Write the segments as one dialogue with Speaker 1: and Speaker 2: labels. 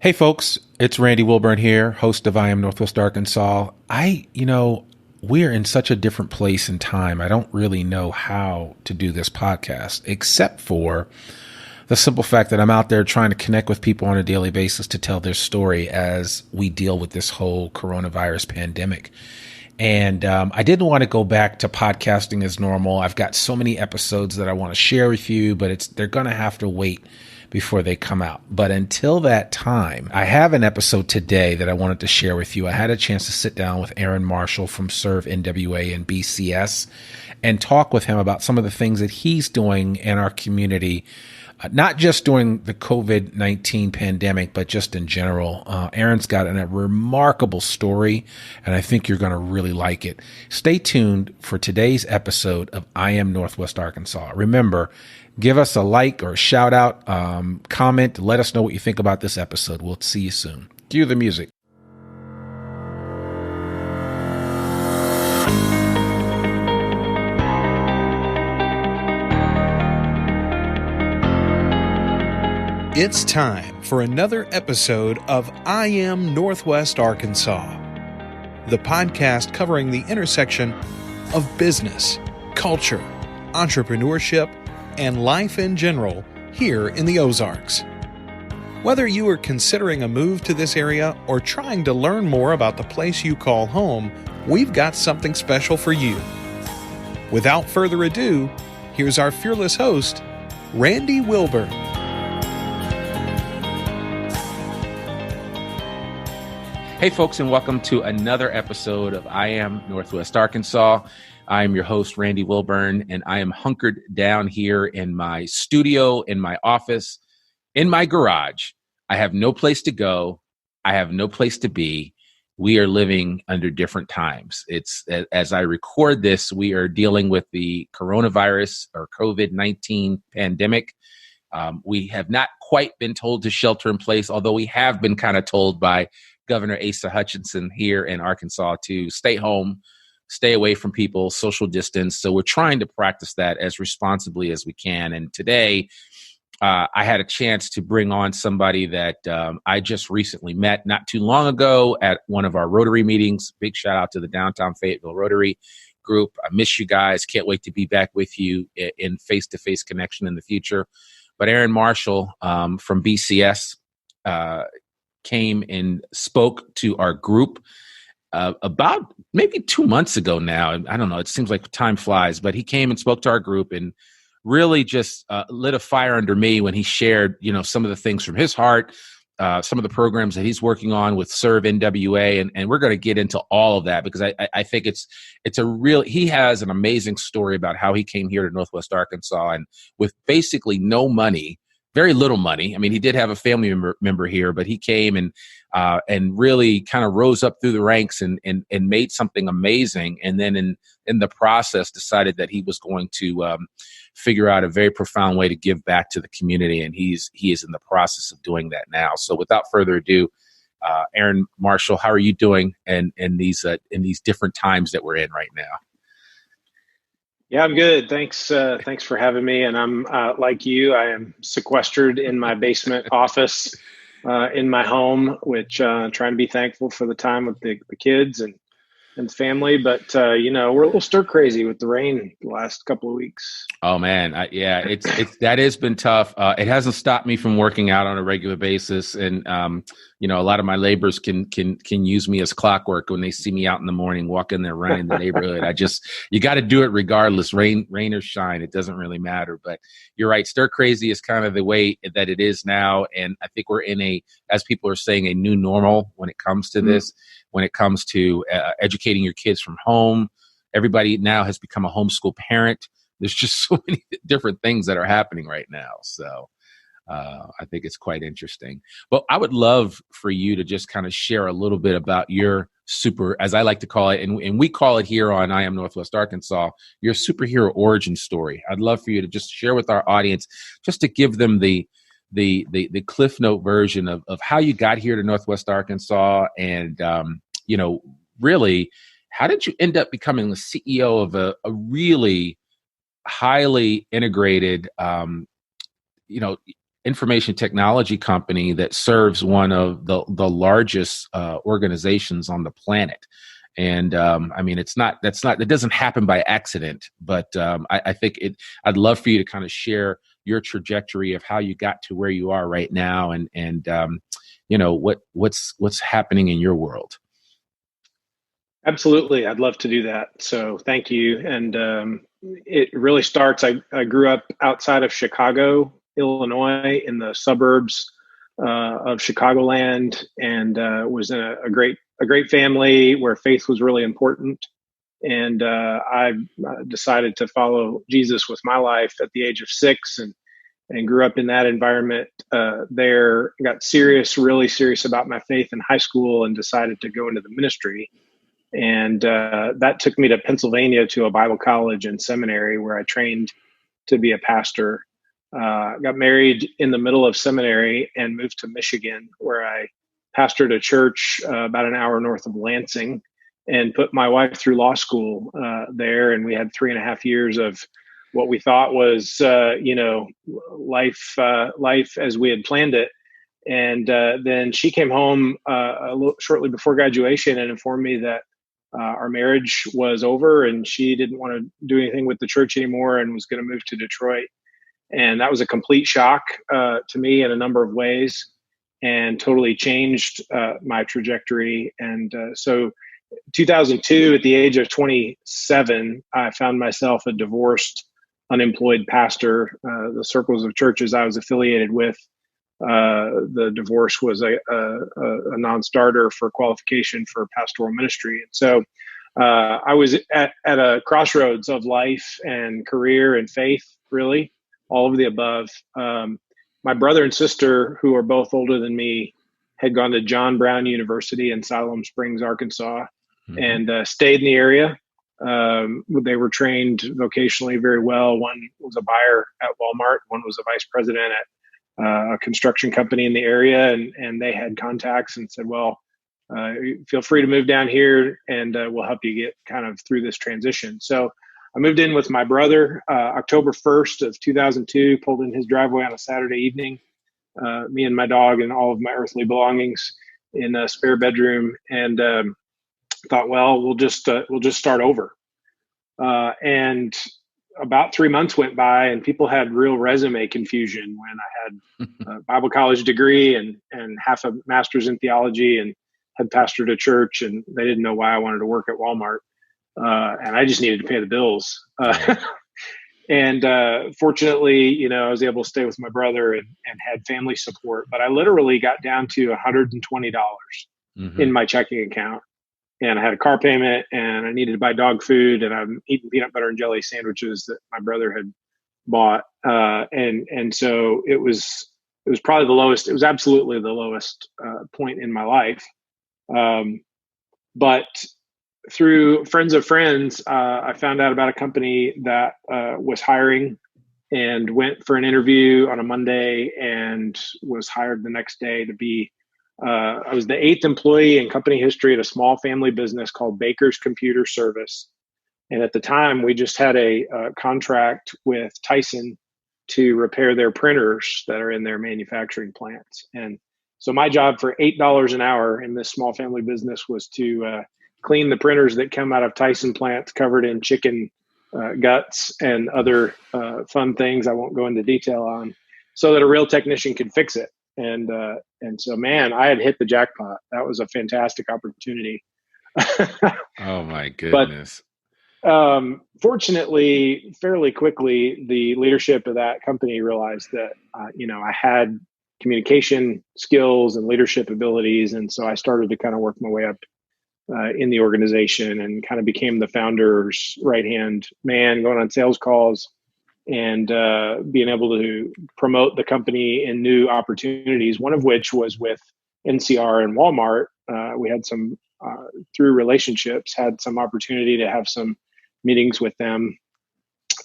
Speaker 1: Hey folks, it's Randy Wilburn here, host of I Am Northwest Arkansas. We're in such a different place and time. I don't really know how to do this podcast, except for the simple fact that I'm out there trying to connect with people on a daily basis to tell their story as we deal with this whole coronavirus pandemic. And I didn't want to go back to podcasting as normal. I've got so many episodes that I want to share with you, but they're going to have to wait before they come out. But until that time, I have an episode today that I wanted to share with you. I had a chance to sit down with Aaron Marshall from Serve NWA and BCS and talk with him about some of the things that he's doing in our community, not just during the COVID-19 pandemic, but just in general. Aaron's got a remarkable story, and I think you're going to really like it. Stay tuned for today's episode of I Am Northwest Arkansas. Remember, give us a like or a shout out, comment, let us know what you think about this episode. We'll see you soon. Cue the music.
Speaker 2: It's time for another episode of I Am Northwest Arkansas, the podcast covering the intersection of business, culture, entrepreneurship, and life in general here in the Ozarks. Whether you are considering a move to this area or trying to learn more about the place you call home, we've got something special for you. Without further ado, here's our fearless host, Randy Wilburn.
Speaker 1: Hey folks, and welcome to another episode of I Am Northwest Arkansas. I am your host, Randy Wilburn, and I am hunkered down here in my studio, in my office, in my garage. I have no place to go. I have no place to be. We are living under different times. As I record this, we are dealing with the coronavirus or COVID-19 pandemic. We have not quite been told to shelter in place, although we have been kind of told by Governor Asa Hutchinson here in Arkansas to stay home, stay away from people, social distance. So we're trying to practice that as responsibly as we can. And today, I had a chance to bring on somebody that I just recently met not too long ago at one of our Rotary meetings. Big shout out to the Downtown Fayetteville Rotary group. I miss you guys. Can't wait to be back with you in face-to-face connection in the future. But Aaron Marshall from BCS came and spoke to our group about maybe 2 months ago now. I don't know. It seems like time flies, but he came and spoke to our group and really just lit a fire under me when he shared, some of the things from his heart, some of the programs that he's working on with Serve NWA. And we're going to get into all of that because I think he has an amazing story about how he came here to Northwest Arkansas and with basically no money, very little money. I mean, he did have a family member here, but he came and really kind of rose up through the ranks and made something amazing. And then in the process, decided that he was going to figure out a very profound way to give back to the community. And he is in the process of doing that now. So without further ado, Aaron Marshall, how are you doing in these different times that we're in right now?
Speaker 3: Yeah, I'm good. Thanks for having me. And I'm like you, I am sequestered in my basement office in my home, which trying to be thankful for the time with the kids and family. But we're a little stir crazy with the rain the last couple of weeks.
Speaker 1: Oh man, that has been tough. It hasn't stopped me from working out on a regular basis, and a lot of my neighbors can use me as clockwork when they see me out in the morning walking there running the neighborhood. You got to do it regardless, rain or shine. It doesn't really matter. But you're right, stir crazy is kind of the way that it is now, and I think we're in as people are saying, a new normal when it comes to this. When it comes to educating your kids from home. Everybody now has become a homeschool parent. There's just so many different things that are happening right now. So I think it's quite interesting. But I would love for you to just kind of share a little bit about your as I like to call it, and we call it here on I Am Northwest Arkansas, your superhero origin story. I'd love for you to just share with our audience, just to give them the Cliff Note version of how you got here to Northwest Arkansas and, really, how did you end up becoming the CEO of a really highly integrated, information technology company that serves one of the largest organizations on the planet. And I mean, it doesn't happen by accident, but I think I'd love for you to kind of share your trajectory of how you got to where you are right now, and what's happening in your world.
Speaker 3: Absolutely. I'd love to do that. So thank you. And it really starts, I grew up outside of Chicago, Illinois, in the suburbs of Chicagoland, and was in a great family where faith was really important. And I decided to follow Jesus with my life at the age of 6, and grew up in that environment there. Got really serious about my faith in high school, and decided to go into the ministry. And that took me to Pennsylvania to a Bible college and seminary where I trained to be a pastor. Got married in the middle of seminary and moved to Michigan, where I pastored a church about an hour north of Lansing, and put my wife through law school there. And we had 3.5 years of what we thought was, life as we had planned it. And then she came home shortly before graduation and informed me that our marriage was over, and she didn't want to do anything with the church anymore and was going to move to Detroit. And that was a complete shock to me in a number of ways, and totally changed my trajectory. And so 2002, at the age of 27, I found myself a divorced, unemployed pastor. The circles of churches I was affiliated with, the divorce was a non-starter for qualification for pastoral ministry. And so I was at a crossroads of life and career and faith, really, all of the above. My brother and sister, who are both older than me, had gone to John Brown University in Siloam Springs, Arkansas, and stayed in the area. They were trained vocationally very well. One was a buyer at Walmart. One was a vice president at a construction company in the area, and they had contacts and said, well, feel free to move down here, and we'll help you get kind of through this transition. So I moved in with my brother October 1st of 2002, pulled in his driveway on a Saturday evening, me and my dog and all of my earthly belongings in a spare bedroom, and thought, well, we'll just start over. And about 3 months went by, and people had real resume confusion when I had a Bible college degree and half a master's in theology, and had pastored a church, and they didn't know why I wanted to work at Walmart. And I just needed to pay the bills. And fortunately, I was able to stay with my brother and had family support, but I literally got down to $120 in my checking account. And I had a car payment, and I needed to buy dog food, and I'm eating peanut butter and jelly sandwiches that my brother had bought. And so it was probably the lowest. It was absolutely the lowest point in my life. But through friends of friends, I found out about a company that was hiring, and went for an interview on a Monday and was hired the next day to be I was the 8th employee in company history at a small family business called Baker's Computer Service. And at the time, we just had a contract with Tyson to repair their printers that are in their manufacturing plants. And so my job for $8 an hour in this small family business was to clean the printers that come out of Tyson plants covered in chicken guts and other fun things I won't go into detail on, so that a real technician could fix it. And so, man, I had hit the jackpot. That was a fantastic opportunity.
Speaker 1: Oh my goodness.
Speaker 3: But fortunately, fairly quickly, the leadership of that company realized that, I had communication skills and leadership abilities. And so I started to kind of work my way up in the organization, and kind of became the founder's right-hand man, going on sales calls, and being able to promote the company in new opportunities, one of which was with NCR and Walmart. We had some, through relationships, had some opportunity to have some meetings with them,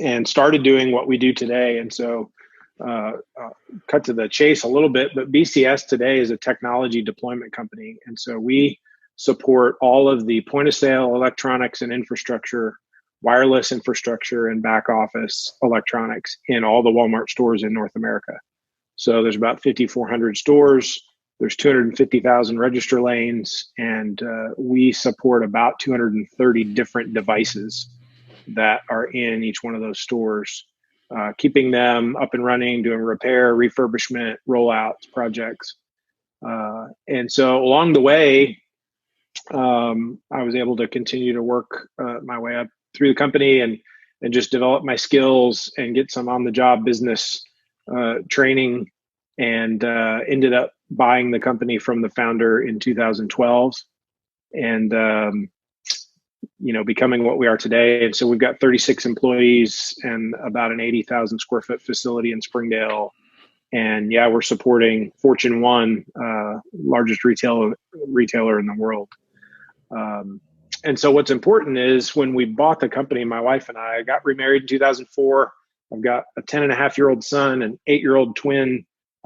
Speaker 3: and started doing what we do today. And so cut to the chase a little bit, but BCS today is a technology deployment company. And so we support all of the point of sale electronics and infrastructure, wireless infrastructure, and back office electronics in all the Walmart stores in North America. So there's about 5,400 stores. There's 250,000 register lanes, and we support about 230 different devices that are in each one of those stores, keeping them up and running, doing repair, refurbishment, rollouts, projects. And so along the way, I was able to continue to work my way up through the company and just develop my skills and get some on the job business training, and ended up buying the company from the founder in 2012, and becoming what we are today. And so we've got 36 employees and about an 80,000 square foot facility in Springdale. And yeah, we're supporting Fortune 1, largest retailer in the world. And so what's important is when we bought the company, my wife and I got remarried in 2004. I've got a 10-and-a-half-year-old son and 8-year-old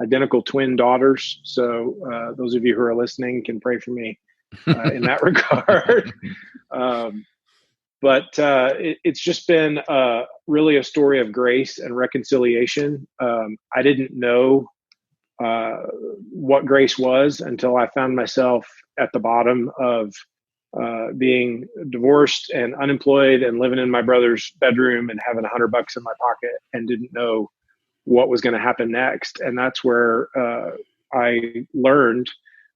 Speaker 3: identical twin daughters. So those of you who are listening can pray for me in that regard. But it's just been really a story of grace and reconciliation. I didn't know what grace was until I found myself at the bottom of being divorced and unemployed and living in my brother's bedroom and having $100 in my pocket and didn't know what was going to happen next. And that's where I learned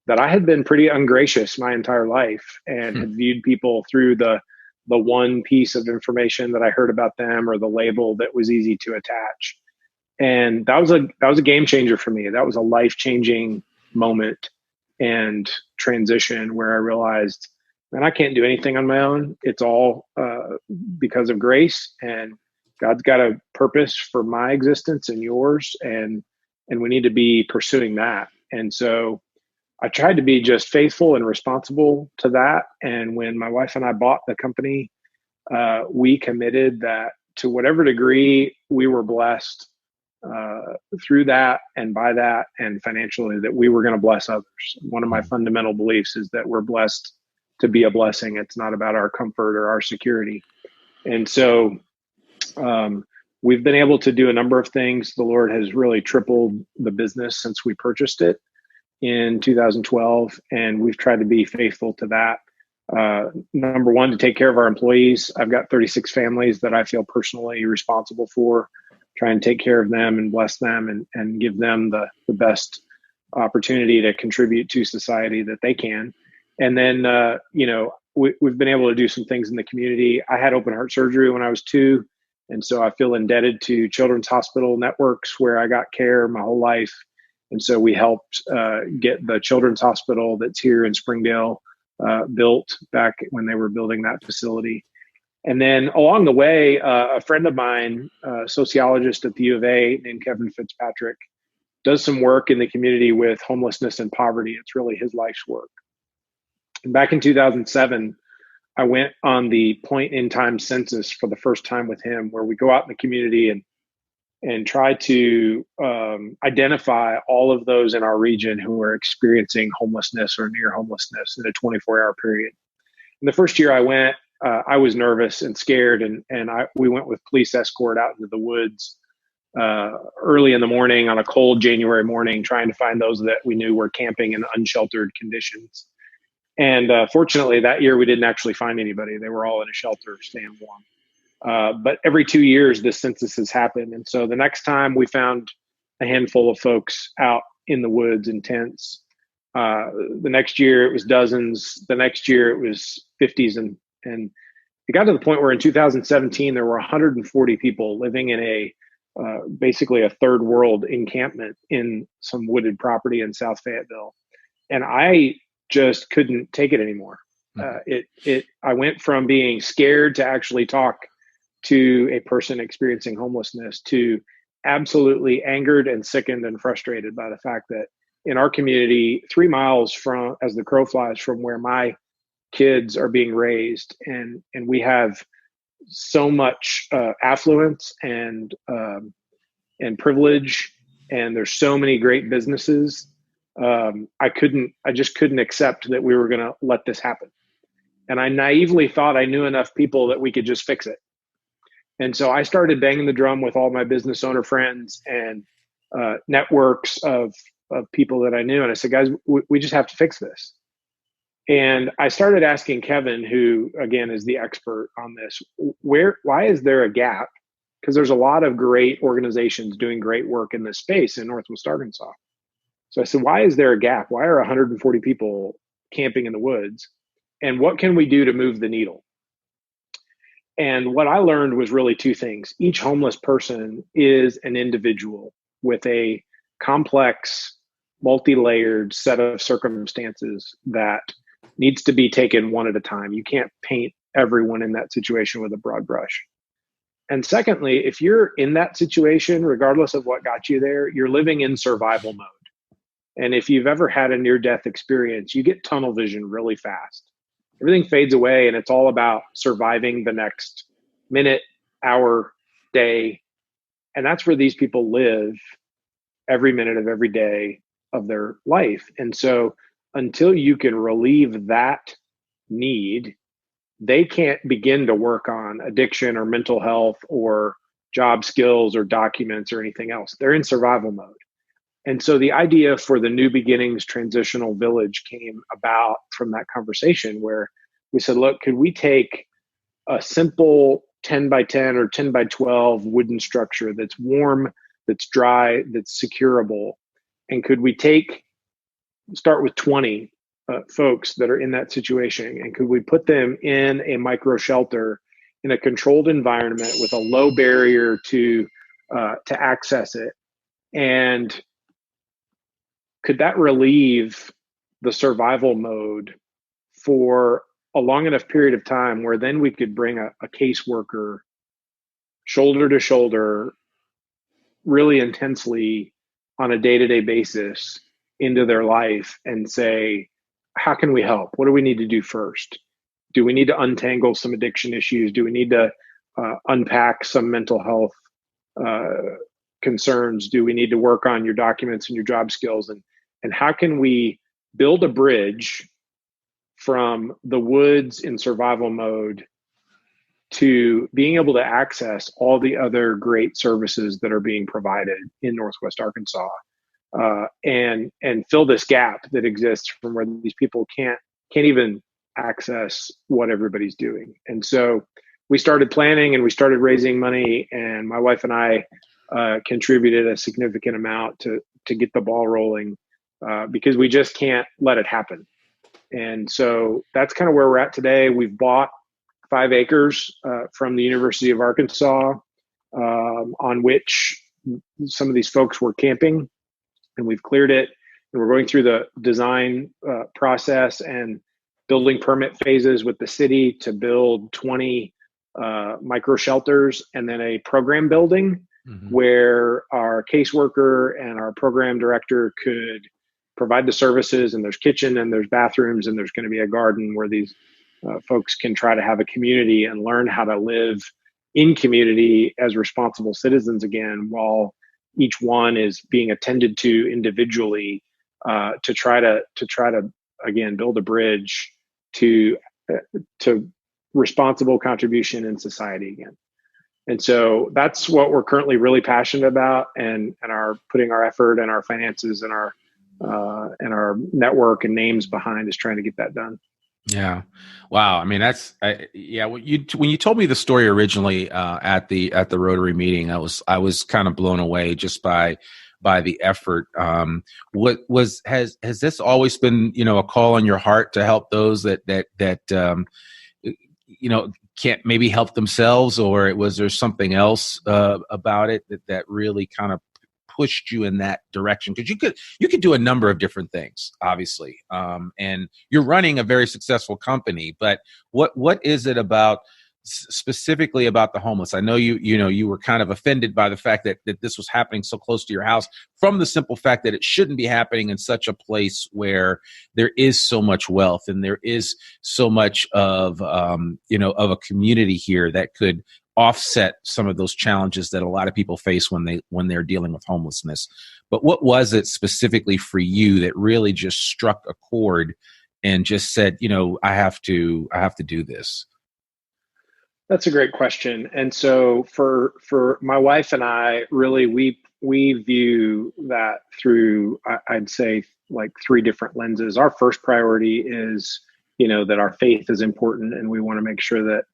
Speaker 3: that I had been pretty ungracious my entire life and had viewed people through the one piece of information that I heard about them or the label that was easy to attach. And that was a game changer for me. That was a life-changing moment and transition where I realized, man, I can't do anything on my own. It's all because of grace, and God's got a purpose for my existence and yours, and we need to be pursuing that. And so I tried to be just faithful and responsible to that. And when my wife and I bought the company, we committed that to whatever degree we were blessed through that and by that and financially, that we were going to bless others. One of my fundamental beliefs is that we're blessed to be a blessing. It's not about our comfort or our security. And so we've been able to do a number of things. The Lord has really tripled the business since we purchased it in 2012, and we've tried to be faithful to that. Number one, to take care of our employees. I've got 36 families that I feel personally responsible for, try and take care of them and bless them and give them the best opportunity to contribute to society that they can. And then, we've been able to do some things in the community. I had open heart surgery when I was 2. And so I feel indebted to children's hospital networks where I got care my whole life. And so we helped get the children's hospital that's here in Springdale built back when they were building that facility. And then along the way, a friend of mine, a sociologist at the U of A named Kevin Fitzpatrick, does some work in the community with homelessness and poverty. It's really his life's work. And back in 2007, I went on the point in time census for the first time with him, where we go out in the community and try to identify all of those in our region who are experiencing homelessness or near homelessness in a 24-hour period. And the first year I went, I was nervous and scared, and we went with police escort out into the woods early in the morning on a cold January morning, trying to find those that we knew were camping in unsheltered conditions. And fortunately, that year we didn't actually find anybody. They were all in a shelter, staying warm. But every 2 years, this census has happened. And so the next time we found a handful of folks out in the woods in tents. The next year it was dozens. The next year it was 50s. And it got to the point where in 2017, there were 140 people living in basically a third world encampment in some wooded property in South Fayetteville. And I just couldn't take it anymore. I went from being scared to actually talk to a person experiencing homelessness to absolutely angered and sickened and frustrated by the fact that in our community, 3 miles from, as the crow flies, from where my kids are being raised, and we have so much affluence and privilege, and there's so many great businesses. I just couldn't accept that we were going to let this happen. And I naively thought I knew enough people that we could just fix it. And so I started banging the drum with all my business owner friends and networks of people that I knew. And I said, guys, we just have to fix this. And I started asking Kevin, who again is the expert on this, why is there a gap? Because there's a lot of great organizations doing great work in this space in Northwest Arkansas. So I said, why is there a gap? Why are 140 people camping in the woods? And what can we do to move the needle? And what I learned was really two things. Each homeless person is an individual with a complex, multi-layered set of circumstances that needs to be taken one at a time. You can't paint everyone in that situation with a broad brush. And secondly, if you're in that situation, regardless of what got you there, you're living in survival mode. And if you've ever had a near-death experience, you get tunnel vision really fast. Everything fades away, and it's all about surviving the next minute, hour, day. And that's where these people live every minute of every day of their life. And so until you can relieve that need, they can't begin to work on addiction or mental health or job skills or documents or anything else. They're in survival mode. And so the idea for the New Beginnings Transitional Village came about from that conversation where we said, look, could we take a simple 10 by 10 or 10 by 12 wooden structure that's warm, that's dry, that's securable? And could we start with 20 folks that are in that situation, and could we put them in a micro shelter in a controlled environment with a low barrier to access it? And could that relieve the survival mode for a long enough period of time where then we could bring a caseworker shoulder to shoulder really intensely on a day-to-day basis into their life and say, how can we help? What do we need to do first? Do we need to untangle some addiction issues? Do we need to unpack some mental health concerns? Do we need to work on your documents and your job skills? And how can we build a bridge from the woods in survival mode to being able to access all the other great services that are being provided in Northwest Arkansas, and fill this gap that exists from where these people can't even access what everybody's doing. And so we started planning and we started raising money, and my wife and I contributed a significant amount to get the ball rolling, because we just can't let it happen. And so that's kind of where we're at today. We've bought 5 acres from the University of Arkansas, on which some of these folks were camping, and we've cleared it. And we're going through the design process and building permit phases with the city to build 20 micro shelters, and then a program building where our caseworker and our program director could provide the services, and there's kitchen and there's bathrooms and there's going to be a garden where these folks can try to have a community and learn how to live in community as responsible citizens again, while each one is being attended to individually, to try to again build a bridge to responsible contribution in society again. And so that's what we're currently really passionate about, and are putting our effort and our finances and our network and names behind, is trying to get that done.
Speaker 1: Yeah. Wow. I mean, when you told me the story originally at the Rotary meeting, I was kind of blown away just by the effort. Has this always been, a call on your heart to help those that can't maybe help themselves, or was there something else about it that really kind of pushed you in that direction? Because you could do a number of different things, obviously, and you're running a very successful company. But what is it about specifically about the homeless? I know you were kind of offended by the fact that this was happening so close to your house, from the simple fact that it shouldn't be happening in such a place where there is so much wealth and there is so much of of a community here that could offset some of those challenges that a lot of people face when they're dealing with homelessness. But what was it specifically for you that really just struck a chord and just said, I have to do this?
Speaker 3: That's a great question. And so for my wife and I, really, we view that through, I'd say, like three different lenses. Our first priority is, that our faith is important, and we want to make sure that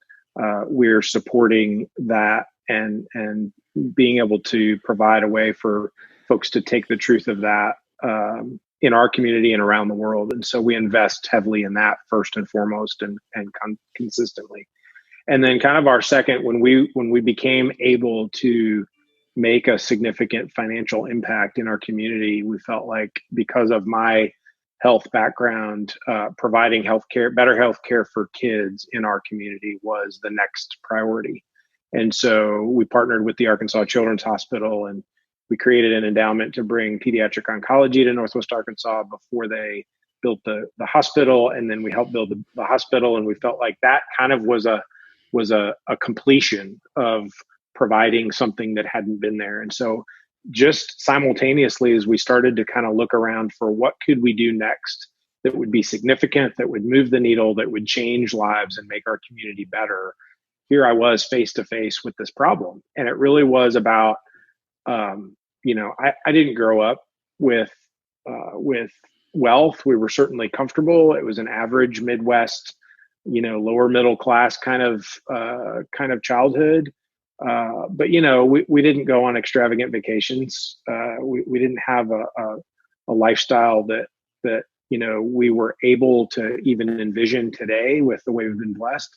Speaker 3: we're supporting that and being able to provide a way for folks to take the truth of that in our community and around the world. And so we invest heavily in that first and foremost, and consistently. And then kind of our second, when we became able to make a significant financial impact in our community, we felt like, because of my health background, providing better healthcare for kids in our community was the next priority. And so we partnered with the Arkansas Children's Hospital, and we created an endowment to bring pediatric oncology to Northwest Arkansas before they built the hospital. And then we helped build the hospital. And we felt like that kind of was a completion of providing something that hadn't been there. And so just simultaneously, as we started to kind of look around for what could we do next that would be significant, that would move the needle, that would change lives and make our community better, here I was face to face with this problem. And it really was about, I didn't grow up with wealth. We were certainly comfortable. It was an average Midwest, lower middle class kind of childhood. But we didn't go on extravagant vacations. We didn't have a lifestyle that we were able to even envision today with the way we've been blessed.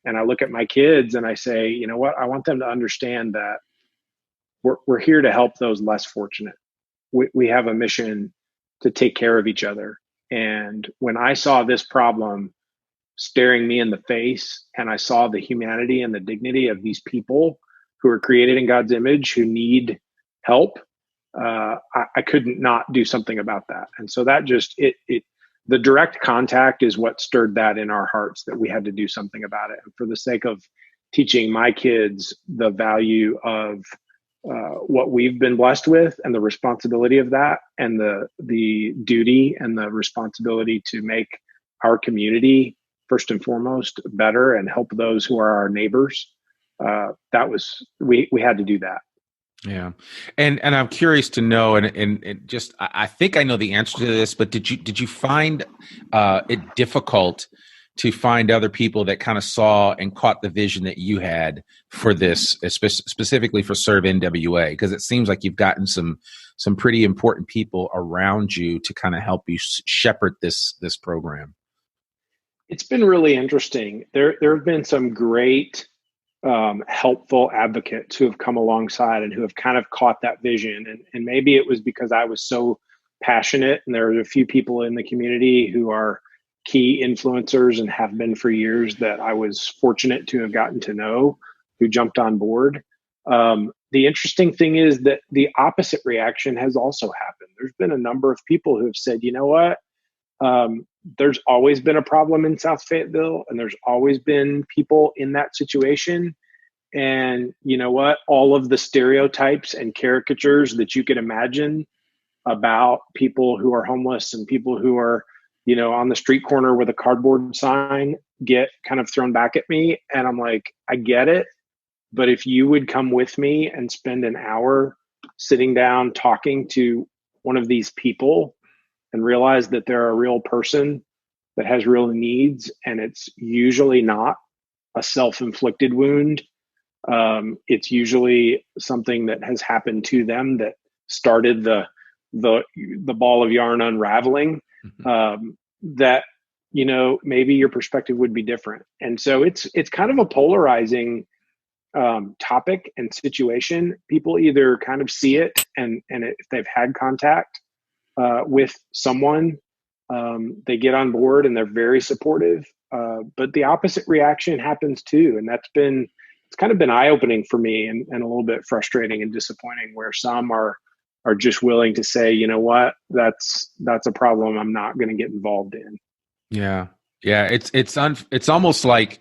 Speaker 3: And I look at my kids and I say, you know what? I want them to understand that we're here to help those less fortunate. We have a mission to take care of each other. And when I saw this problem staring me in the face, and I saw the humanity and the dignity of these people who are created in God's image, who need help, I couldn't not do something about that. And so that just, the direct contact is what stirred that in our hearts, that we had to do something about it. And for the sake of teaching my kids the value of what we've been blessed with, and the responsibility of that, and the duty and the responsibility to make our community first and foremost better and help those who are our neighbors, we had to do that.
Speaker 1: Yeah. And I'm curious to know, and just, I think I know the answer to this, but did you find it difficult to find other people that kind of saw and caught the vision that you had for this, specifically for Serve NWA? Because it seems like you've gotten some pretty important people around you to kind of help you shepherd this program.
Speaker 3: It's been really interesting. There have been some great helpful advocates who have come alongside and who have kind of caught that vision. And maybe it was because I was so passionate, and there are a few people in the community who are key influencers and have been for years that I was fortunate to have gotten to know, who jumped on board. The interesting thing is that the opposite reaction has also happened. There's been a number of people who have said, you know what? There's always been a problem in South Fayetteville, and there's always been people in that situation. And you know what? All of the stereotypes and caricatures that you could imagine about people who are homeless and people who are, on the street corner with a cardboard sign get kind of thrown back at me. And I'm like, I get it. But if you would come with me and spend an hour sitting down talking to one of these people and realize that they're a real person that has real needs, and it's usually not a self-inflicted wound. It's usually something that has happened to them that started the ball of yarn unraveling. That maybe your perspective would be different. And so it's kind of a polarizing topic and situation. People either kind of see it, and if they've had contact with someone, they get on board and they're very supportive. But the opposite reaction happens too. And it's kind of been eye-opening for me, and a little bit frustrating and disappointing, where some are just willing to say, you know what, that's a problem I'm not going to get involved in.
Speaker 1: Yeah. Yeah. It's almost like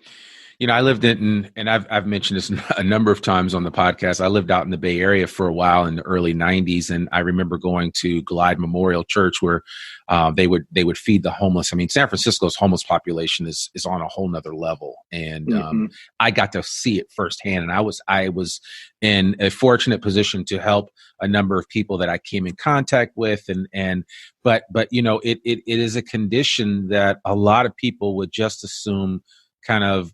Speaker 1: I lived and I've mentioned this a number of times on the podcast. I lived out in the Bay Area for a while in the early '90s, and I remember going to Glide Memorial Church where they would feed the homeless. I mean, San Francisco's homeless population is on a whole nother level, and I got to see it firsthand. And I was in a fortunate position to help a number of people that I came in contact with, but it is a condition that a lot of people would just assume kind of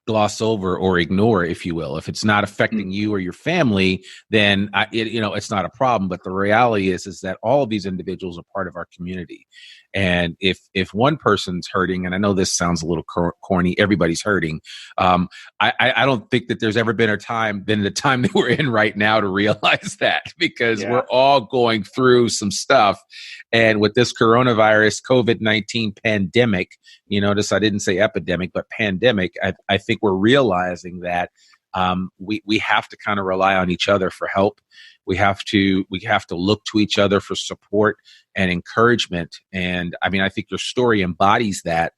Speaker 1: gloss over or ignore, if you will. If it's not affecting you or your family, then it's not a problem. But the reality is that all of these individuals are part of our community. And if one person's hurting, and I know this sounds a little corny, everybody's hurting. I don't think that there's ever been the time that we're in right now to realize that, because we're all going through some stuff. And with this coronavirus, COVID-19 pandemic, notice I didn't say epidemic, but pandemic, I think we're realizing that we have to kind of rely on each other for help. We have to look to each other for support and encouragement. And I mean, I think your story embodies that,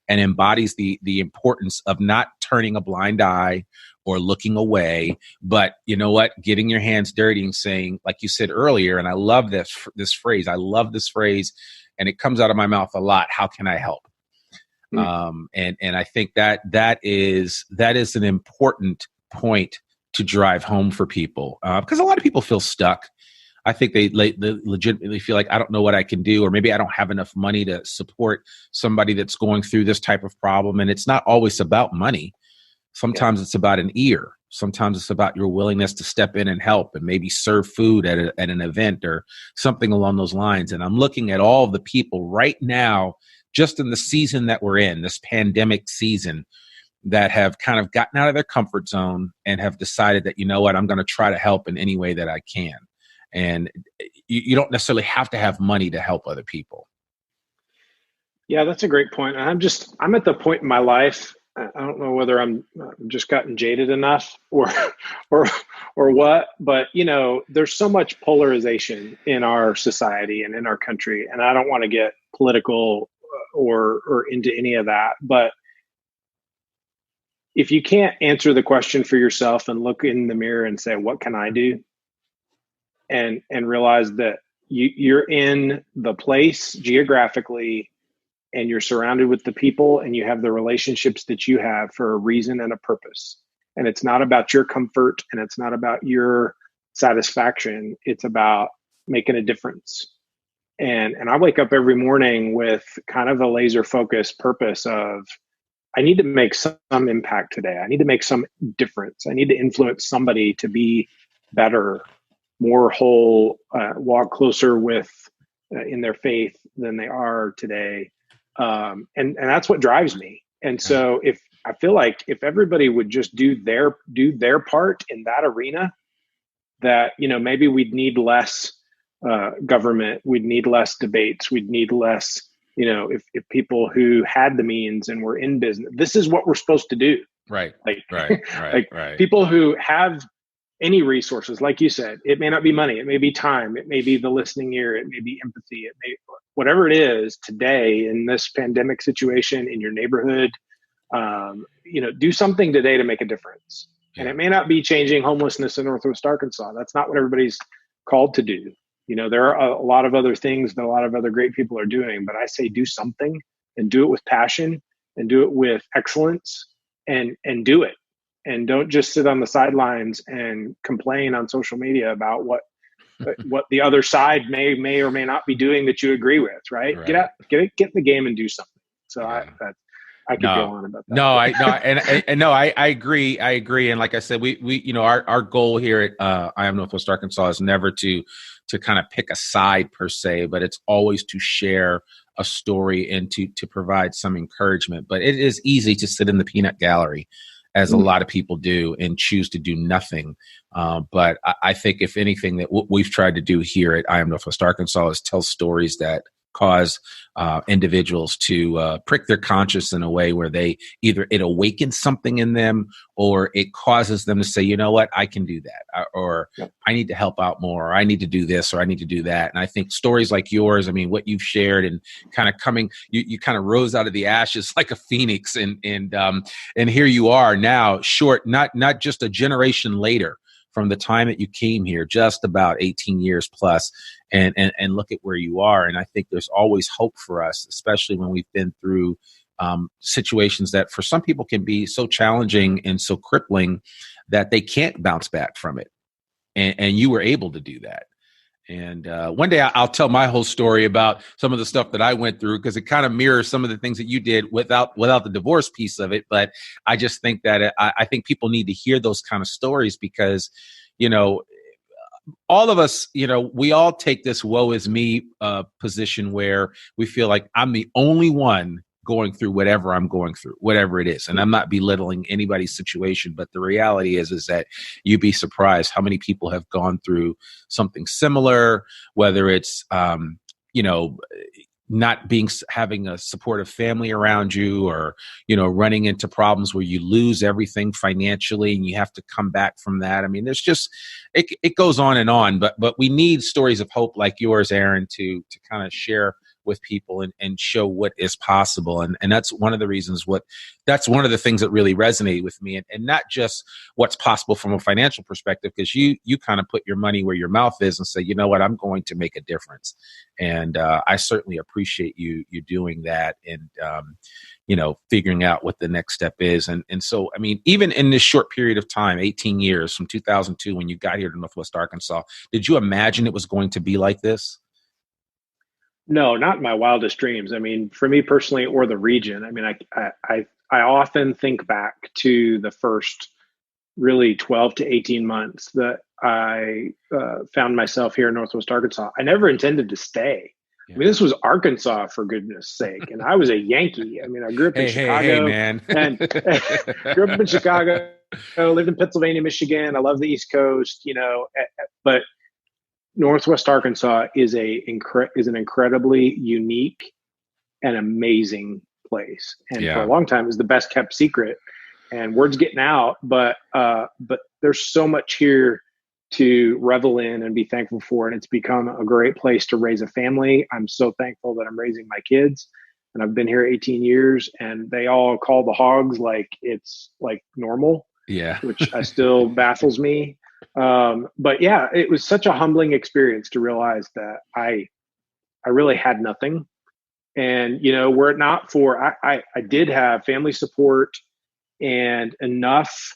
Speaker 1: and embodies the importance of not turning a blind eye or looking away, but you know what, getting your hands dirty and saying, like you said earlier, and I love this phrase. I love this phrase, and it comes out of my mouth a lot. How can I help? And I think that is an important point to drive home for people, because a lot of people feel stuck. I think they legitimately feel like, I don't know what I can do, or maybe I don't have enough money to support somebody that's going through this type of problem. And it's not always about money. Sometimes it's about an ear. Sometimes it's about your willingness to step in and help, and maybe serve food at an event or something along those lines. And I'm looking at all of the people right now, just in the season that we're in, this pandemic season, that have kind of gotten out of their comfort zone and have decided that, you know what, I'm going to try to help in any way that I can. And you don't necessarily have to have money to help other people.
Speaker 3: Yeah, that's a great point. I'm at the point in my life, I don't know whether I'm just gotten jaded enough or what, but there's so much polarization in our society and in our country, and I don't want to get political or into any of that. But if you can't answer the question for yourself and look in the mirror and say, what can I do? And realize that you're in the place geographically, and you're surrounded with the people, and you have the relationships that you have for a reason and a purpose. And it's not about your comfort, and it's not about your satisfaction. It's about making a difference. And I wake up every morning with kind of a laser focused purpose of, I need to make some impact today. I need to make some difference. I need to influence somebody to be better, more whole, walk closer with in their faith than they are today. And that's what drives me. And so if everybody would just do their part in that arena, that, maybe we'd need less government, we'd need less debates, we'd need less, if people who had the means and were in business, this is what we're supposed to do.
Speaker 1: Right.
Speaker 3: Right. People who have any resources, like you said, it may not be money, it may be time, it may be the listening ear, it may be empathy, it may, whatever it is today in this pandemic situation in your neighborhood, do something today to make a difference. Yeah. And it may not be changing homelessness in Northwest Arkansas. That's not what everybody's called to do. There are a lot of other things that a lot of other great people are doing, but I say do something, and do it with passion, and do it with excellence, and do it. And don't just sit on the sidelines and complain on social media about what the other side may or may not be doing that you agree with, right? Get out, get in the game and do something. So yeah. I could go on about that.
Speaker 1: I agree. And like I said, we our goal here at I Am Northwest Arkansas is never to kind of pick a side per se, but it's always to share a story and to provide some encouragement. But it is easy to sit in the peanut gallery, as a lot of people do, and choose to do nothing. But I think if anything that what we've tried to do here at I Am Northwest Arkansas is tell stories that cause individuals to prick their conscience in a way where it awakens something in them, or it causes them to say, you know what, I can do that, or I need to help out more, or I need to do this, or I need to do that. And I think stories like yours, I mean, what you've shared and kind of you kind of rose out of the ashes like a phoenix, and here you are now, not just a generation later from the time that you came here, just about 18 years plus, and look at where you are. And I think there's always hope for us, especially when we've been through situations that for some people can be so challenging and so crippling that they can't bounce back from it. And you were able to do that. And one day I'll tell my whole story about some of the stuff that I went through, because it kind of mirrors some of the things that you did without the divorce piece of it. But I just think that I think people need to hear those kind of stories, because, you know, all of us, you know, we all take this woe is me position where we feel like I'm the only one going through whatever I'm going through, whatever it is. And I'm not belittling anybody's situation, but the reality is that you'd be surprised how many people have gone through something similar, whether it's, you know, not having a supportive family around you, or, you know, running into problems where you lose everything financially and you have to come back from that. I mean, there's just, it goes on, but we need stories of hope like yours, Aaron, to kind of share with people and show what is possible. And that's one of the reasons that's one of the things that really resonated with me, and not just what's possible from a financial perspective, because you kind of put your money where your mouth is and say, you know what, I'm going to make a difference. And I certainly appreciate you doing that, and you know, figuring out what the next step is. And so, I mean, even in this short period of time, 18 years from 2002, when you got here to Northwest Arkansas, did you imagine it was going to be like this?
Speaker 3: No, not in my wildest dreams. I mean, for me personally, or the region, I mean, I often think back to the first really 12 to 18 months that I found myself here in Northwest Arkansas. I never intended to stay. Yeah. I mean, this was Arkansas, for goodness sake. And I was a Yankee. I mean, I grew up in Chicago.
Speaker 1: Hey, man.
Speaker 3: And grew up in Chicago, lived in Pennsylvania, Michigan. I love the East Coast, you know, but Northwest Arkansas is an incredibly unique and amazing place, and for a long time is the best kept secret. And word's getting out, but there's so much here to revel in and be thankful for, and it's become a great place to raise a family. I'm so thankful that I'm raising my kids, and I've been here 18 years, and they all call the hogs like it's like normal, which still baffles me. But yeah, it was such a humbling experience to realize that I really had nothing. And, you know, were it not for, I did have family support and enough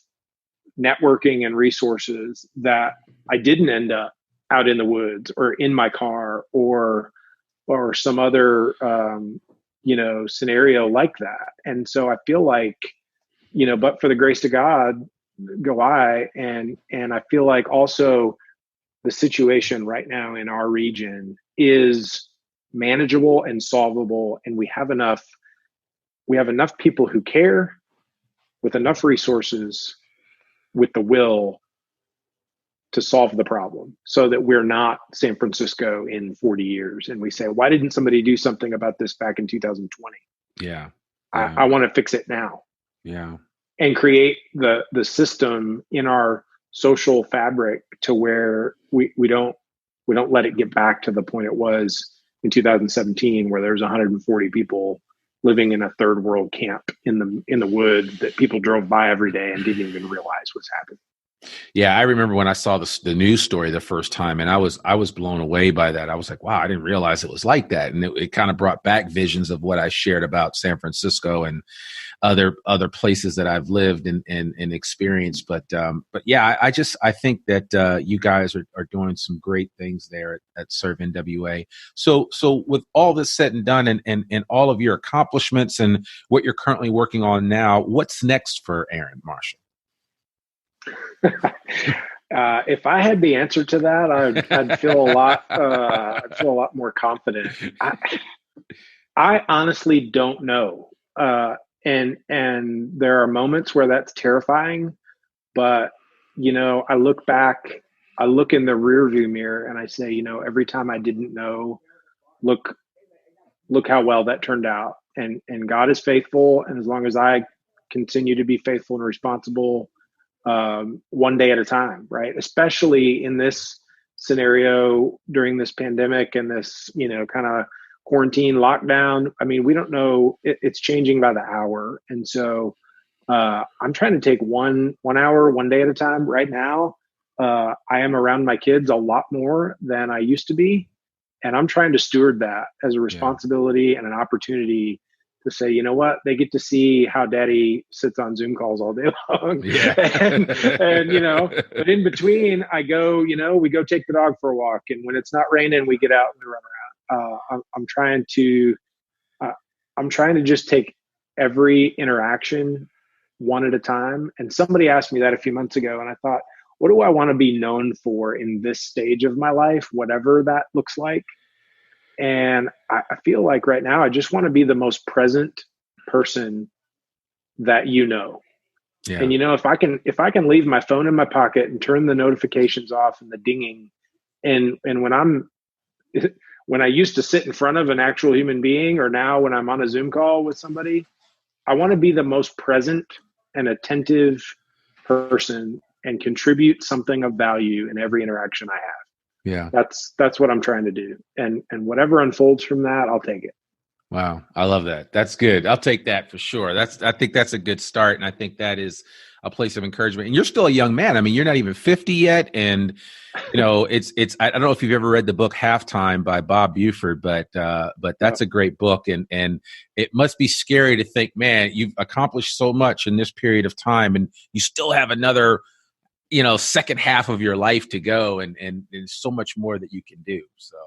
Speaker 3: networking and resources that I didn't end up out in the woods or in my car or some other, you know, scenario like that. And so I feel like, you know, but for the grace of God, go I, and I feel like also the situation right now in our region is manageable and solvable, and we have enough people who care, with enough resources, with the will to solve the problem, so that we're not San Francisco in 40 years and we say, why didn't somebody do something about this back in 2020? I want to fix it now. And create the system in our social fabric to where we don't let it get back to the point it was in 2017, where there's 140 people living in a third world camp in the woods that people drove by every day and didn't even realize was happening.
Speaker 1: Yeah, I remember when I saw the news story the first time, and I was blown away by that. I was like, wow, I didn't realize it was like that. And it kind of brought back visions of what I shared about San Francisco and other places that I've lived and experienced. But yeah, I think that you guys are doing some great things there at Serve NWA. So with all this said and done, and all of your accomplishments and what you're currently working on now, what's next for Aaron Marshall?
Speaker 3: If I had the answer to that, I'd feel a lot more confident. I honestly don't know. And there are moments where that's terrifying, but, you know, I look in the rearview mirror and I say, you know, every time I didn't know, look look how well that turned out. And God is faithful. And as long as I continue to be faithful and responsible, one day at a time, right? Especially in this scenario during this pandemic and this, kind of quarantine lockdown. I mean, we don't know, it's changing by the hour. And so I'm trying to take one hour, one day at a time right now. I am around my kids a lot more than I used to be. And I'm trying to steward that as a responsibility and an opportunity to say, you know what, they get to see how daddy sits on Zoom calls all day long.
Speaker 1: Yeah.
Speaker 3: and but in between I go, we go take the dog for a walk. And when it's not raining, we get out and we run around. I'm trying to just take every interaction one at a time. And somebody asked me that a few months ago. And I thought, what do I want to be known for in this stage of my life, whatever that looks like? And I feel like right now, I just want to be the most present person that Yeah. And if I can leave my phone in my pocket and turn the notifications off and the dinging, and when I used to sit in front of an actual human being, or now when I'm on a Zoom call with somebody, I want to be the most present and attentive person and contribute something of value in every interaction I have.
Speaker 1: Yeah.
Speaker 3: That's what I'm trying to do. And whatever unfolds from that, I'll take it.
Speaker 1: Wow. I love that. That's good. I'll take that for sure. I think that's a good start. And I think that is a place of encouragement. And you're still a young man. I mean, you're not even 50 yet. And, it's, I don't know if you've ever read the book Halftime by Bob Buford, but that's a great book. And it must be scary to think, man, you've accomplished so much in this period of time and you still have another, second half of your life to go. And there's so much more that you can do. So.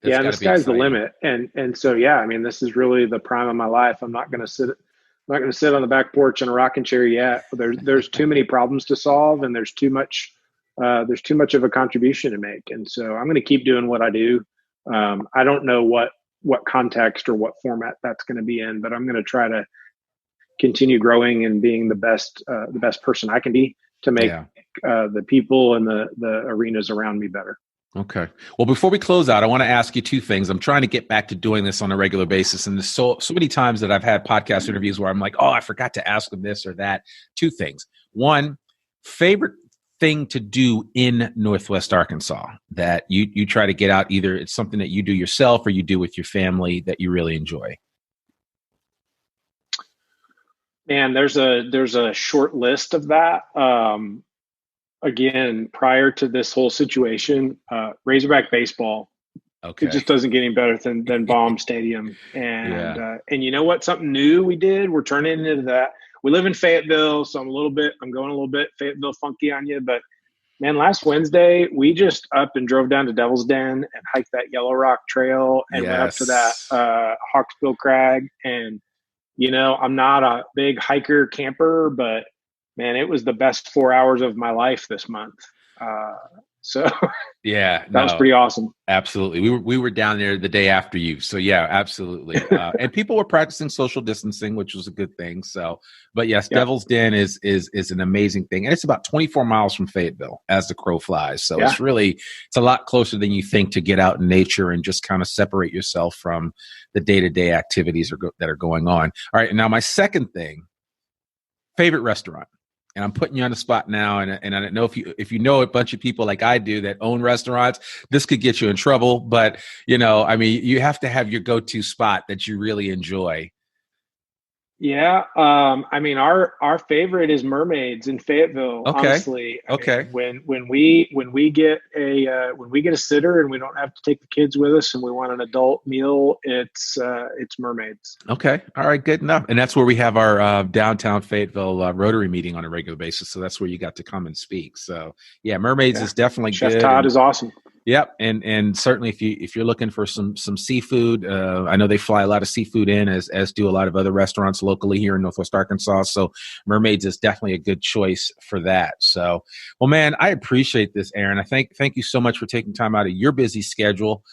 Speaker 3: Yeah, and the sky's the limit. And so, I mean, this is really the prime of my life. I'm not going to sit on the back porch in a rocking chair yet. There's too many problems to solve, and there's too much of a contribution to make. And so I'm going to keep doing what I do. I don't know what context or what format that's going to be in, but I'm going to try to continue growing and being the best person I can be to make the people and the arenas around me better.
Speaker 1: Okay. Well, before we close out, I want to ask you two things. I'm trying to get back to doing this on a regular basis. And there's so many times that I've had podcast interviews where I'm like, oh, I forgot to ask them this or that. Two things. One, favorite thing to do in Northwest Arkansas that you try to get out, either it's something that you do yourself or you do with your family that you really enjoy.
Speaker 3: Man, there's a short list of that. Again, prior to this whole situation, Razorback baseball, it just doesn't get any better than Baum Stadium. And and you know what? Something new we did. We're turning into that. We live in Fayetteville, so I'm going a little bit Fayetteville funky on you. But man, last Wednesday we just up and drove down to Devil's Den and hiked that Yellow Rock Trail and went up to that Hawksbill Crag. And I'm not a big hiker camper, but man, it was the best 4 hours of my life this month. So that was pretty awesome.
Speaker 1: Absolutely. We were down there the day after you. So yeah, absolutely. And people were practicing social distancing, which was a good thing. So, but yes, Devil's Den is an amazing thing. And it's about 24 miles from Fayetteville as the crow flies. So it's a lot closer than you think to get out in nature and just kind of separate yourself from the day-to-day activities that are going on. All right. And now my second thing, favorite restaurant. And I'm putting you on the spot now. And I don't know if you know a bunch of people like I do that own restaurants, this could get you in trouble. But, I mean, you have to have your go-to spot that you really enjoy.
Speaker 3: Yeah. I mean, our favorite is Mermaids in Fayetteville, honestly.
Speaker 1: Okay.
Speaker 3: When we get a sitter and we don't have to take the kids with us and we want an adult meal, it's Mermaids.
Speaker 1: Okay. All right. Good enough. And that's where we have our downtown Fayetteville Rotary meeting on a regular basis. So that's where you got to come and speak. So yeah, Mermaids is definitely
Speaker 3: Chef
Speaker 1: good.
Speaker 3: Chef Todd is awesome.
Speaker 1: Yep, and certainly if you're looking for some seafood, I know they fly a lot of seafood in, as do a lot of other restaurants locally here in Northwest Arkansas. So Mermaids is definitely a good choice for that. So, well, man, I appreciate this, Aaron. I thank you so much for taking time out of your busy schedule.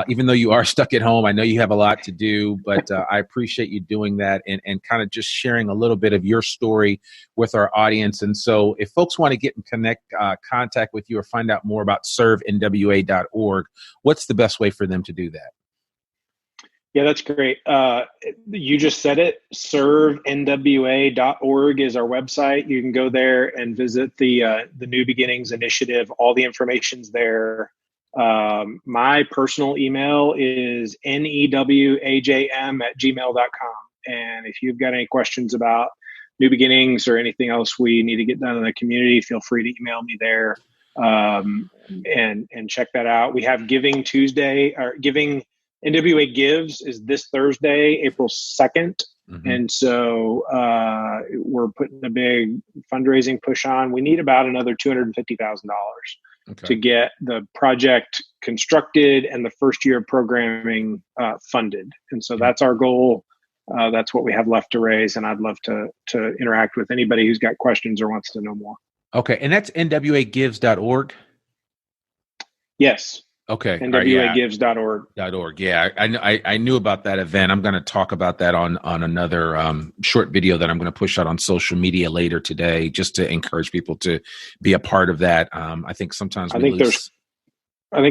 Speaker 1: Even though you are stuck at home, I know you have a lot to do, but I appreciate you doing that and kind of just sharing a little bit of your story with our audience. And so if folks want to get in contact with you or find out more about servenwa.org, what's the best way for them to do that?
Speaker 3: Yeah, that's great. You just said it. ServeNWA.org is our website. You can go there and visit the New Beginnings Initiative. All the information's there. My personal email is newajm@gmail.com. And if you've got any questions about New Beginnings or anything else we need to get done in the community, feel free to email me there, and check that out. We have Giving Tuesday, or Giving NWA Gives is this Thursday, April 2nd. Mm-hmm. And so we're putting a big fundraising push on. We need about another $250,000 to get the project constructed and the first year of programming funded. And so that's our goal. That's what we have left to raise. And I'd love to interact with anybody who's got questions or wants to know more.
Speaker 1: Okay. And that's nwagives.org?
Speaker 3: Yes.
Speaker 1: Okay.
Speaker 3: NWAgives.org.
Speaker 1: Yeah. I knew about that event. I'm going to talk about that on another short video that I'm going to push out on social media later today, just to encourage people to be a part of that. I think sometimes
Speaker 3: I think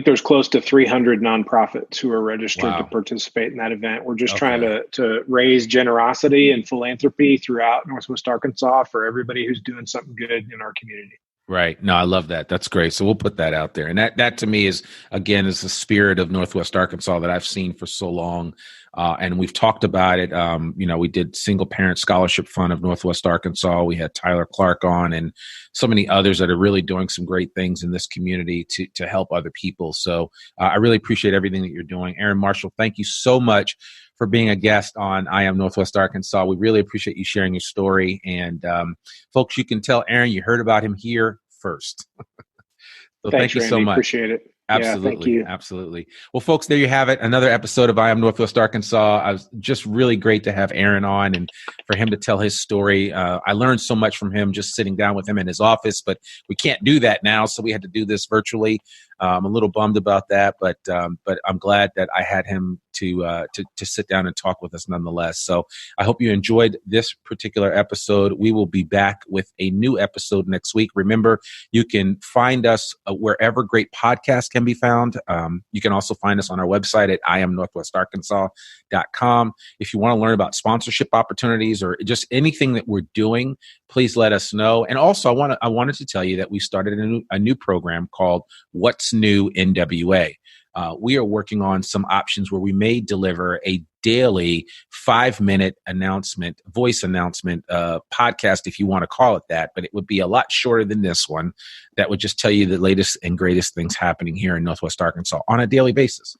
Speaker 3: there's close to 300 nonprofits who are registered to participate in that event. We're just trying to raise generosity and philanthropy throughout Northwest Arkansas for everybody who's doing something good in our community.
Speaker 1: Right. No, I love that. That's great. So we'll put that out there. And that to me is the spirit of Northwest Arkansas that I've seen for so long. And we've talked about it. We did Single Parent Scholarship Fund of Northwest Arkansas. We had Tyler Clark on and so many others that are really doing some great things in this community to help other people. So I really appreciate everything that you're doing. Aaron Marshall, thank you so much for being a guest on I Am Northwest Arkansas. We really appreciate you sharing your story. And folks, you can tell Aaron you heard about him here first. So
Speaker 3: thanks,
Speaker 1: thank you
Speaker 3: Randy.
Speaker 1: So much.
Speaker 3: Appreciate it.
Speaker 1: Absolutely.
Speaker 3: Yeah, thank you.
Speaker 1: Absolutely. Well, folks, there you have it. Another episode of I Am Northwest Arkansas. I was just really great to have Aaron on and for him to tell his story. I learned so much from him just sitting down with him in his office, but we can't do that now. So we had to do this virtually. I'm a little bummed about that, but I'm glad that I had him to sit down and talk with us nonetheless. So I hope you enjoyed this particular episode. We will be back with a new episode next week. Remember, you can find us wherever great podcasts can be found. You can also find us on our website at iamnorthwestarkansas.com. If you want to learn about sponsorship opportunities or just anything that we're doing, please let us know. And also, I wanted to tell you that we started a new program called What's New NWA. We are working on some options where we may deliver a daily 5-minute voice announcement podcast, if you want to call it that, but it would be a lot shorter than this one. That would just tell you the latest and greatest things happening here in Northwest Arkansas on a daily basis.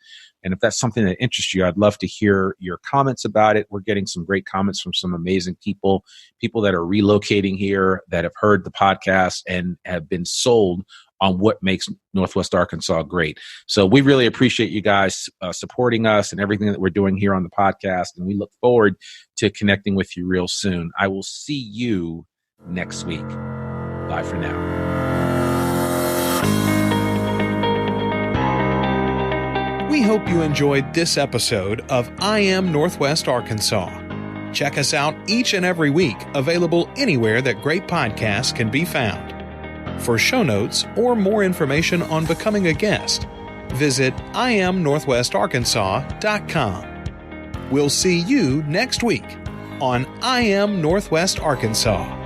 Speaker 1: And if that's something that interests you, I'd love to hear your comments about it. We're getting some great comments from some amazing people that are relocating here, that have heard the podcast and have been sold on what makes Northwest Arkansas great. So we really appreciate you guys supporting us and everything that we're doing here on the podcast. And we look forward to connecting with you real soon. I will see you next week. Bye for now.
Speaker 2: We hope you enjoyed this episode of I Am Northwest Arkansas. Check us out each and every week, available anywhere that great podcasts can be found. For show notes or more information on becoming a guest, visit iamnorthwestarkansas.com. We'll see you next week on I Am Northwest Arkansas.